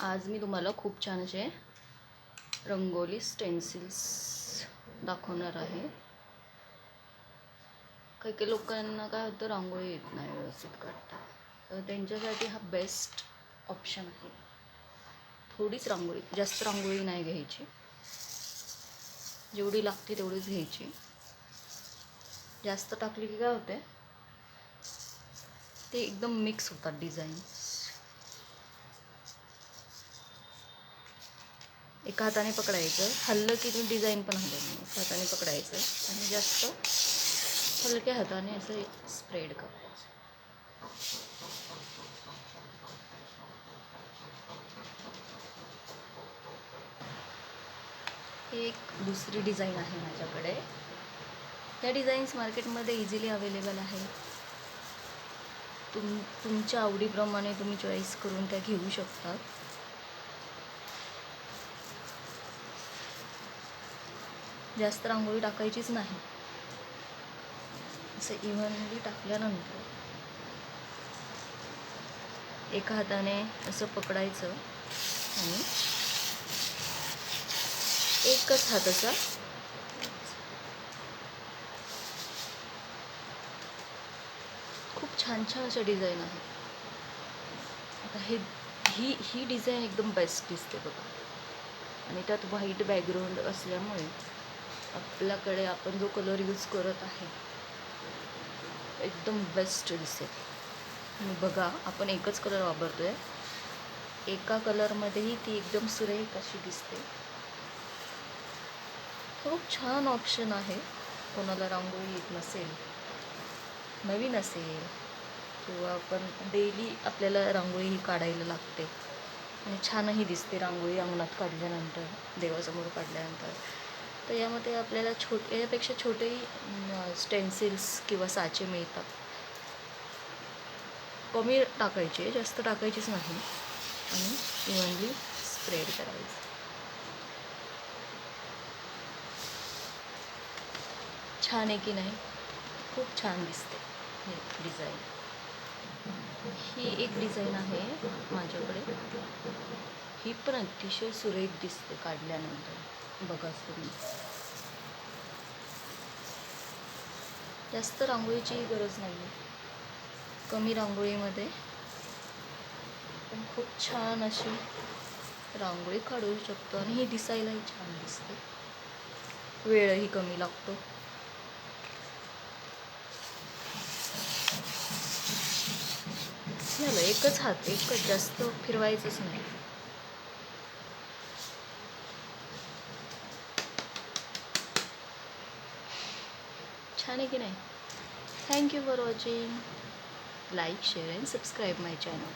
आज मी तुम्हाला खूप छान असे रंगोली स्टेन्सिल्स दाखवणार आहे. काही काही लोकांना काय होतं, रांगोळी येत नाही व्यवस्थित काढता, तर त्यांच्यासाठी हा बेस्ट ऑप्शन आहे. थोडीच रांगोळी, जास्त रांगोळी नाही घ्यायची, जेवढी लागते तेवढीच घ्यायची. जास्त टाकली की काय होते, ते एकदम मिक्स होतात डिझाईन्स. एका हाताने पकडायचं, हल्लं की तुम्ही डिझाईन पण हलत नाही. एका हाताने पकडायचं आणि जास्त हलक्या हाताने असं स्प्रेड करायचं. ही एक दुसरी डिझाईन आहे माझ्याकडे. त्या डिझाईन्स मार्केटमध्ये इझिली अवेलेबल आहे. तुमच्या आवडीप्रमाणे तुम्ही चॉईस करून त्या घेऊ शकता. जास्त रांगोळी टाकायचीच नाही. असं इव्हनली टाकल्यानंतर एका हाताने असं पकडायचं आणि एकच हात असा खूप छान छान अशा डिझाईन आहेत. आता ही डिझाईन एकदम बेस्ट दिसते बघा, आणि त्यात व्हाईट बॅकग्राऊंड असल्यामुळे आपल्याकडे आपण जो कलर यूज करत आहे एकदम बेस्ट दिसेल. आणि बघा, आपण एकच कलर वापरतोय, एका कलरमध्येही ती एकदम सुरेख अशी दिसते. खूप छान ऑप्शन आहे. कोणाला रांगोळी येत नसेल, नवीन असेल, किंवा आपण डेली आपल्याला रांगोळी ही काढायला लागते आणि छानही दिसते रांगोळी अंगणात काढल्यानंतर, देवासमोर काढल्यानंतर, तर यामध्ये आपल्याला यापेक्षा छोटेही स्टेन्सिल्स किंवा साचे मिळतात. कमी टाकायचे, जास्त टाकायचीच नाही, आणि इव्हनली स्प्रेड करायचं. छान आहे की नाही? खूप छान दिसते ही डिझाईन. ही एक डिझाईन आहे माझ्याकडे, ही पण अतिशय सुरेख दिसते काढल्यानंतर. बघा तुम्ही, जास्त रांगोळीची गरज नाही आहे. कमी रांगोळीमध्ये पण खूप छान अशी रांगोळी काढू शकतो, आणि ही दिसायलाही छान दिसते. वेळही कमी लागतो. झालं, एकच हात, एकच, जास्त फिरवायचंच नाही. छान आहे की नाही? Thank you for watching. Like, share and subscribe my channel.